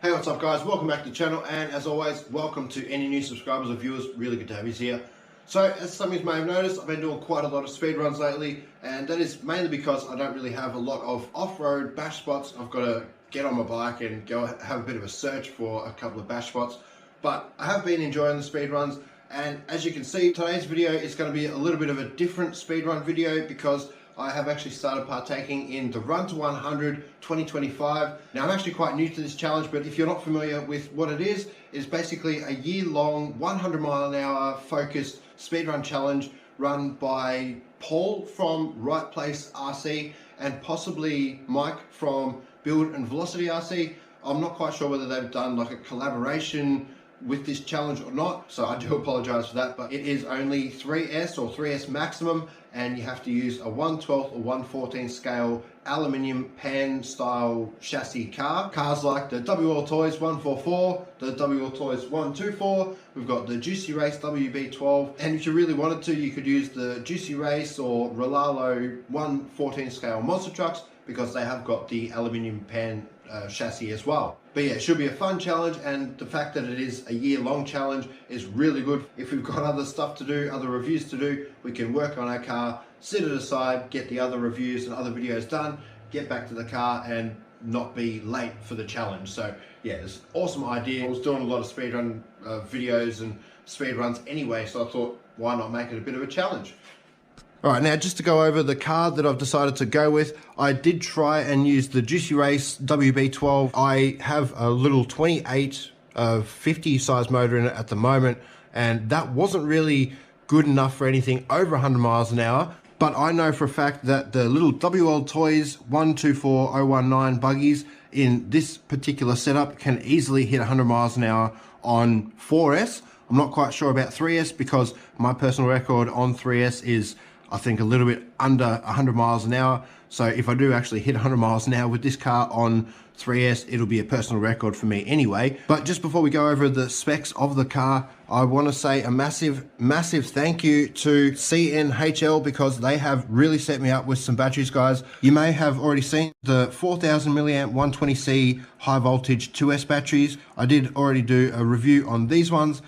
Hey, what's up guys? Welcome back to the channel, and as always, welcome to any new subscribers or viewers. Really good to have you here. So, as some of you may have noticed, I've been doing quite a lot of speed runs lately, and that is mainly because I don't really have a lot of off-road bash spots. I've got to get on my bike and go have a bit of a search for a couple of bash spots. But I have been enjoying the speed runs, and as you can see, today's video is going to be a little bit of a different speed run video because I have actually started partaking in the Run to 100 2025. Now, I'm actually quite new to this challenge, but if you're not familiar with what it is basically a year-long 100-mile-an-hour focused speedrun challenge run by Paul from Right Place RC and possibly Mike from Build and Velocity RC. I'm not quite sure whether they've done like a collaboration with this challenge or not, so I do apologize for that, but it is only 3S or 3S maximum, and you have to use a 1/12 or 1/14 scale aluminium pan style chassis car. Cars like the WL Toys 144, the WL Toys 124, we've got the Juicy Race WB12, and if you really wanted to, you could use the Juicy Race or Rolalo 1/14 scale monster trucks because they have got the aluminium pan chassis as well. But yeah, it should be a fun challenge, and the fact that it is a year-long challenge is really good. If we've got other stuff to do, other reviews to do, we can work on our car, sit it aside, get the other reviews and other videos done, get back to the car and not be late for the challenge. So yeah, it's an awesome idea. I was doing a lot of speedrun videos and speedruns anyway, so I thought, why not make it a bit of a challenge? Alright, now just to go over the car that I've decided to go with, I did try and use the Juicy Race WB12. I have a little 2850 size motor in it at the moment, and that wasn't really good enough for anything over 100 miles an hour. But I know for a fact that the little WL Toys 124019 buggies in this particular setup can easily hit 100 miles an hour on 4S. I'm not quite sure about 3S because my personal record on 3S is, I think, a little bit under 100 miles an hour. So if I do actually hit 100 miles an hour with this car on 3S, it'll be a personal record for me anyway. But just before we go over the specs of the car, I want to say a massive thank you to CNHL because they have really set me up with some batteries, guys. You may have already seen the 4000 milliamp 120C high voltage 2S batteries. I did already do a review on these ones,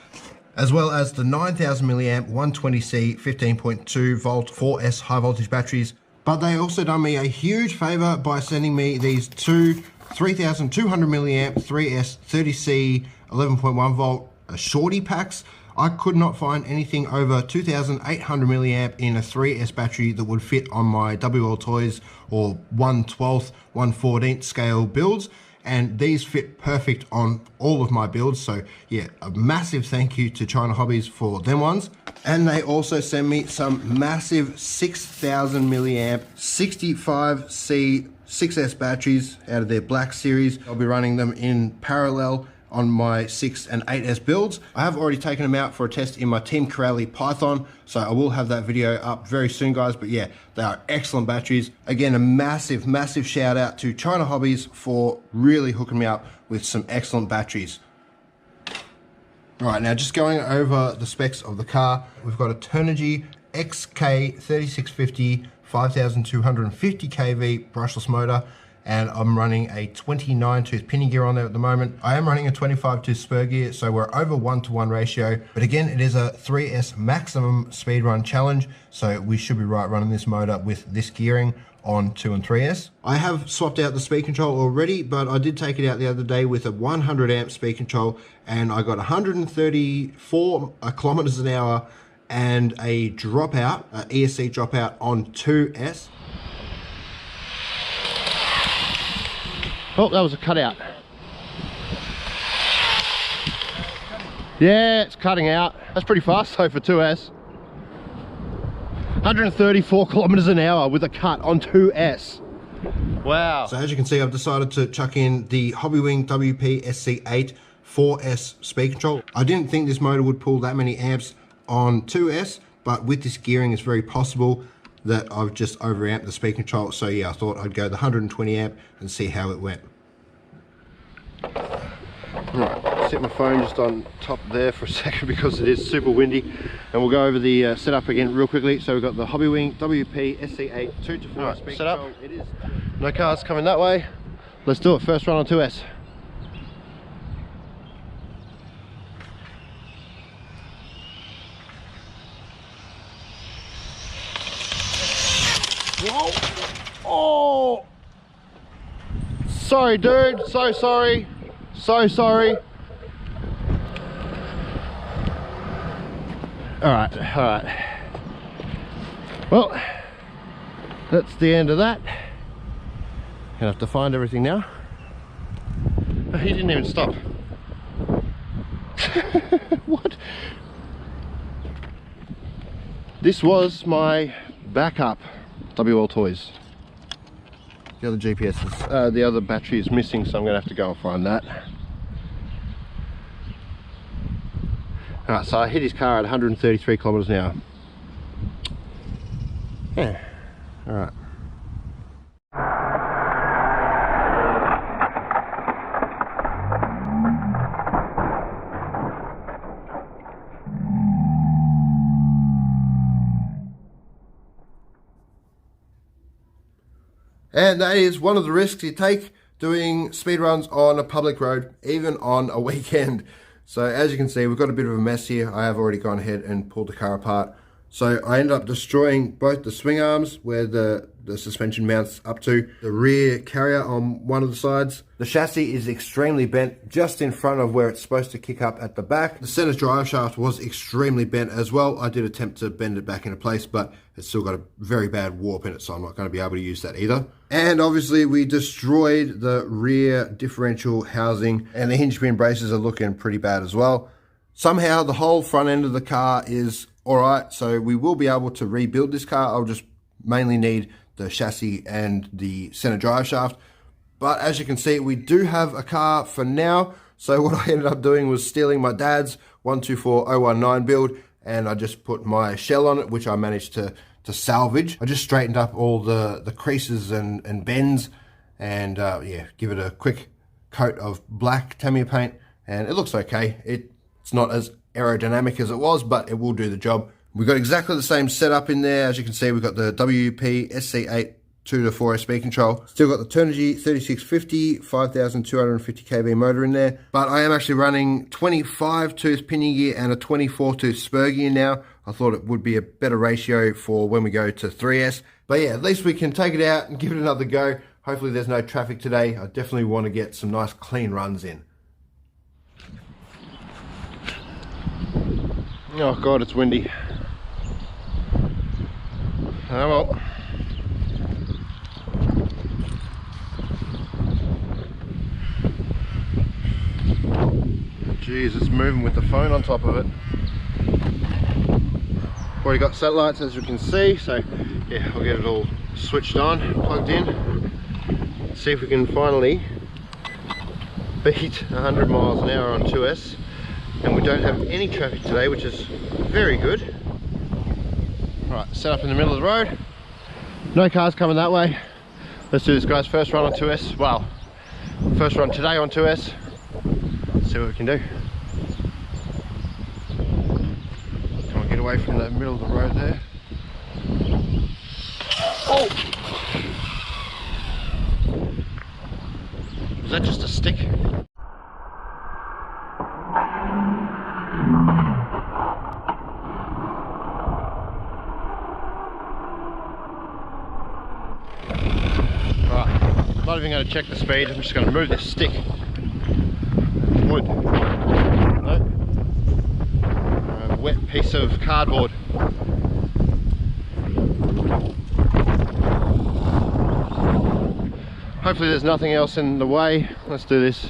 as well as the 9000 milliamp 120C 15.2 volt 4S high voltage batteries. But they also done me a huge favor by sending me these two 3200 milliamp 3S 30C 11.1 volt shorty packs. I could not find anything over 2800 milliamp in a 3S battery that would fit on my WL Toys or 1/12, 1/14 scale builds, and these fit perfect on all of my builds. So yeah, a massive thank you to China Hobbies for them ones. And they also send me some massive 6000 milliamp 65C 6S batteries out of their Black series. I'll be running them in parallel on my 6 and 8S builds. I have already taken them out for a test in my Team Corrali Python, so I will have that video up very soon, guys. But yeah, they are excellent batteries. Again, a massive shout out to China Hobbies for really hooking me up with some excellent batteries. All right, now just going over the specs of the car, we've got a Turnigy XK3650 5250 kV brushless motor, and I'm running a 29 tooth pinion gear on there at the moment. I am running a 25 tooth spur gear, so we're over 1:1 ratio. But again, it is a 3S maximum speedrun challenge, so we should be right running this motor with this gearing on 2 and 3S. I have swapped out the speed control already, but I did take it out the other day with a 100 amp speed control, and I got 134 kilometers an hour and a dropout, ESC dropout on 2S. Oh, that was a cutout. Yeah, it's cutting out. That's pretty fast though for 2S. 134 kilometers an hour with a cut on 2S. Wow. So as you can see, I've decided to chuck in the Hobbywing WP-SC8 4S speed control. I didn't think this motor would pull that many amps on 2S, but with this gearing, it's very possible that I've just overamped the speed control. So yeah, I thought I'd go the 120 amp and see how it went. Right, set my phone just on top there for a second because it is super windy, and we'll go over the setup again real quickly. So we've got the Hobbywing WP-SC8 2 to 4 speed control. It is no cars coming that way. Let's do it. First run on 2S. Whoa. Oh! Sorry, dude. So sorry. So sorry. Alright, alright. Well, that's the end of that. Gonna have to find everything now. Oh, he didn't even stop. What? This was my backup WL Toys. The other GPS is, the other battery is missing, so I'm gonna have to go and find that. Alright, so I hit his car at 133 kilometers an hour. Yeah, alright. And that is one of the risks you take doing speed runs on a public road, even on a weekend. So as you can see, we've got a bit of a mess here. I have already gone ahead and pulled the car apart. So I ended up destroying both the swing arms where the suspension mounts up to, the rear carrier on one of the sides. The chassis is extremely bent just in front of where it's supposed to kick up at the back. The center drive shaft was extremely bent as well. I did attempt to bend it back into place, but it's still got a very bad warp in it, so I'm not going to be able to use that either. And obviously we destroyed the rear differential housing, and the hinge pin braces are looking pretty bad as well. Somehow the whole front end of the car is alright, so we will be able to rebuild this car. I'll just mainly need the chassis and the center drive shaft. But as you can see, we do have a car for now. So what I ended up doing was stealing my dad's 124019 build, and I just put my shell on it, which I managed to salvage. I just straightened up all the creases and bends, and yeah, give it a quick coat of black Tamiya paint, and it looks okay. It's not as aerodynamic as it was, but it will do the job. We've got exactly the same setup in there. As you can see, we've got the WP-SC8 2 to 4S speed control. Still got the Turnigy XK3650 5250 kV motor in there. But I am actually running 25 tooth pinion gear and a 24 tooth spur gear now. I thought it would be a better ratio for when we go to 3S. But yeah, at least we can take it out and give it another go. Hopefully there's no traffic today. I definitely want to get some nice clean runs in. Oh God, it's windy. Oh well. Jeez, it's moving with the phone on top of it. Already got satellites, as you can see, so yeah, I'll get it all switched on, plugged in. See if we can finally beat 100 miles an hour on 2S. And we don't have any traffic today, which is very good. Right, set up in the middle of the road. No cars coming that way. Let's do this, guys. First run on 2S. Well, first run today on 2S. Let's see what we can do. Come on, get away from the middle of the road there. Oh! Was that just a stick? Not even going to check the speed, I'm just going to move this stick. Wood. No. A wet piece of cardboard. Hopefully there's nothing else in the way. Let's do this.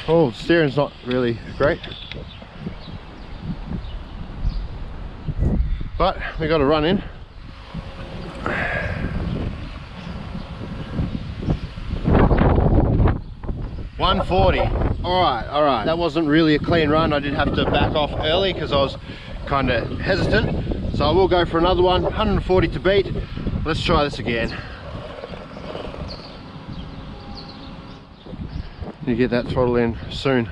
Oh, steering's not really great, but we got to run in. $140. All right. That wasn't really a clean run. I did have to back off early because I was kind of hesitant. So I will go for another one. 140 to beat. Let's try this again. You get that throttle in soon.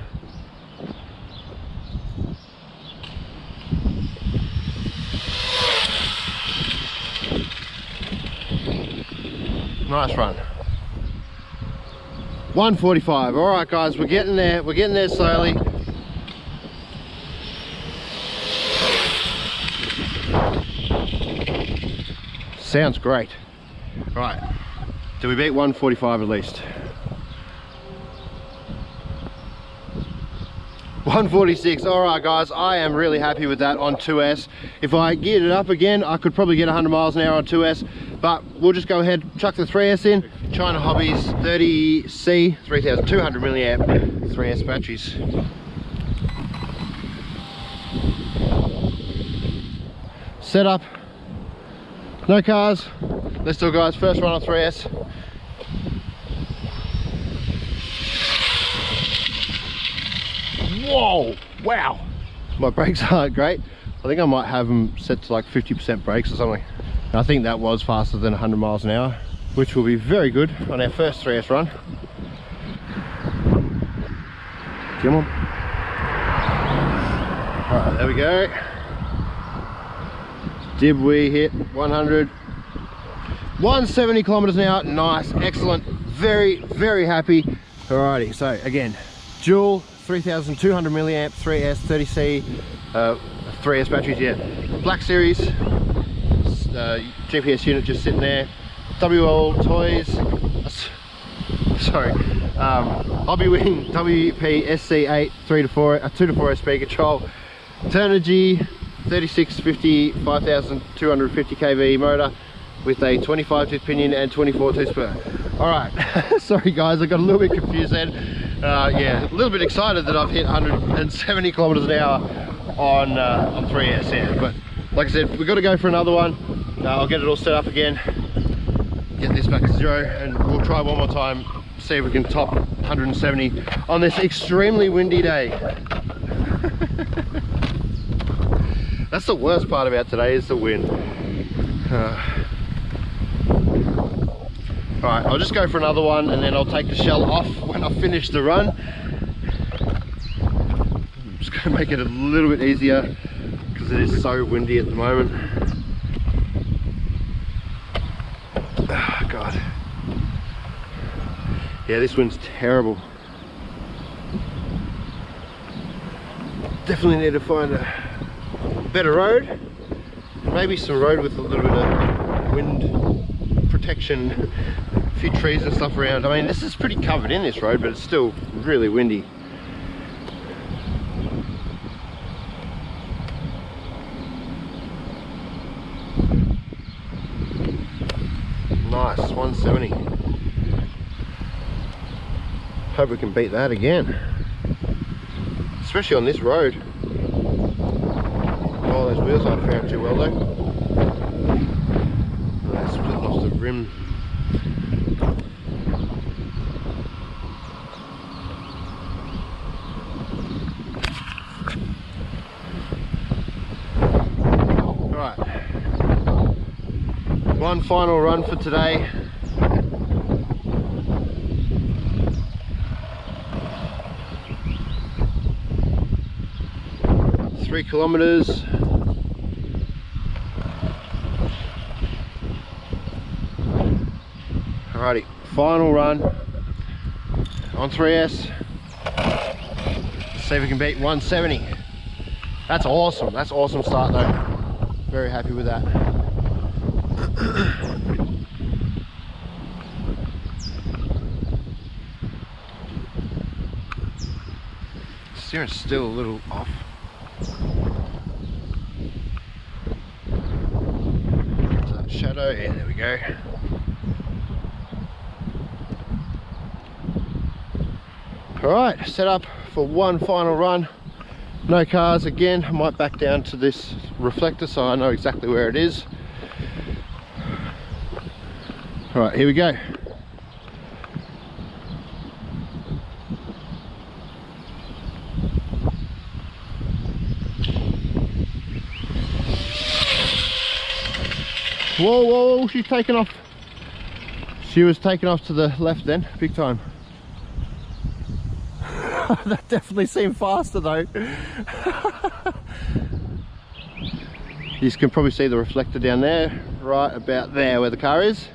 Nice run. 145. All right, guys, we're getting there. We're getting there slowly. Sounds great. Right, do we beat 145 at least? 146. All right, guys, I am really happy with that on 2S. If I geared it up again, I could probably get 100 miles an hour on 2S, but we'll just go ahead, chuck the 3S in. China Hobbies 30C 3200 milliamp 3S batteries. Setup, no cars. Let's do it, guys. First run on 3S. Whoa, wow. My brakes aren't great. I think I might have them set to like 50% brakes or something. I think that was faster than 100 miles an hour, which will be very good on our first 3S run. Come on. All right, there we go. Did we hit 100? 170 kilometers an hour. Nice, excellent, very, very happy. Alrighty, so again, dual 3200 milliamp 3S 30C 3S batteries, yeah. Black Series, GPS unit just sitting there. WL Toys, sorry, Hobbywing WP-SC8 2 to 4S speed control. Turnigy 3650 5250 kV motor with a 25 tooth pinion and 24 tooth spur. All right, sorry guys, I got a little bit confused then. Yeah, a little bit excited that I've hit 170 kilometers an hour on 3S, yeah. But like I said, we've got to go for another one. I'll get it all set up again, get this back to 0, and we'll try one more time, see if we can top 170 on this extremely windy day. That's the worst part about today, is the wind. Alright, I'll just go for another one and then I'll take the shell off when I finish the run. I'm just going to make it a little bit easier because it is so windy at the moment. Oh God. Yeah, this wind's terrible. Definitely need to find a better road. Maybe some road with a little bit of wind protection. A few trees and stuff around. I mean, this is pretty covered in, this road, but it's still really windy. Nice, 170. Hope we can beat that again, especially on this road. Oh, those wheels aren't faring too well though. They're splitting off the rim. Alright, one final run for today. Three kilometers. Alrighty, final run on 3S. Let's see if we can beat 170. That's awesome. That's awesome start though. Very happy with that. Steering's still a little off. That shadow, yeah, there we go. Alright, set up for one final run. No cars again. I might back down to this reflector so I know exactly where it is. Alright, here we go. Whoa, whoa, whoa, she's taken off. She was taken off to the left then, big time. That definitely seemed faster though. You can probably see the reflector down there, right about there where the car is.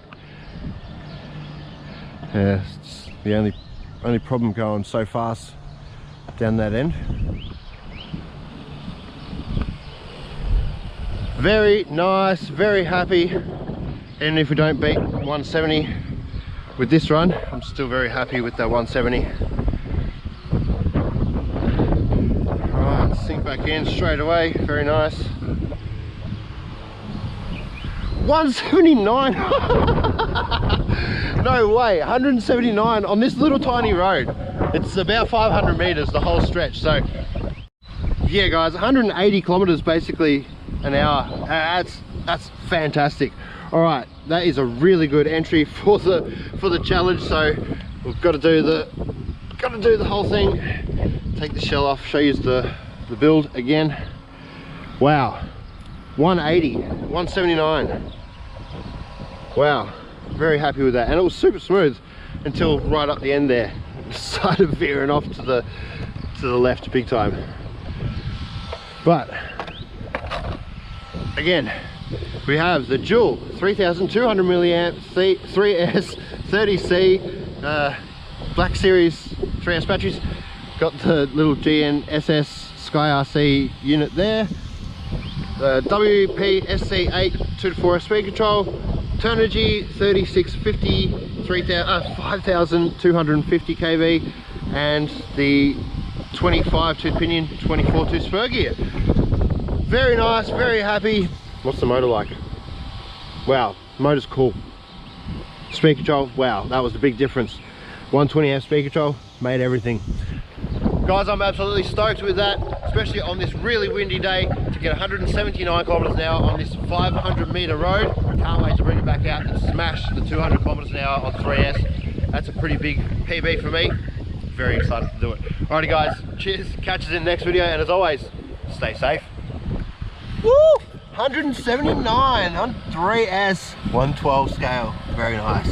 Yeah, it's the only Only problem going so fast down that end. Very nice, very happy. And if we don't beat 170 with this run, I'm still very happy with that 170. Alright, sink back in straight away, very nice. 179! No way, 179 on this little tiny road. It's about 500 meters the whole stretch. So yeah guys, 180 kilometers basically an hour. That's fantastic. All right, that is a really good entry for the challenge. So we've got to do the whole thing. Take the shell off, show you the build again. Wow, 180, 179. Wow, very happy with that. And it was super smooth until right up the end there. Started veering off to the left big time. But again, we have the dual 3200 milliamp 3S 30C Black Series 3S batteries. Got the little GNSS Sky RC unit there. The WP-SC8 2-4 speed control. Turnigy 3650 5250 kV, and the 25 tooth pinion 24 tooth spur gear. Very nice, very happy. What's the motor like? Wow, motor's cool. Speed control, wow, that was the big difference. 120 amp speed control made everything. Guys, I'm absolutely stoked with that, especially on this really windy day, to get 179 kilometers an hour on this 500 meter road. Can't wait to bring it back out and smash the 200 kilometers an hour on 3S. That's a pretty big PB for me. Very excited to do it. Alrighty guys, cheers, catch us in the next video, and as always, stay safe. Woo! 179 on 3S 112 scale, very nice.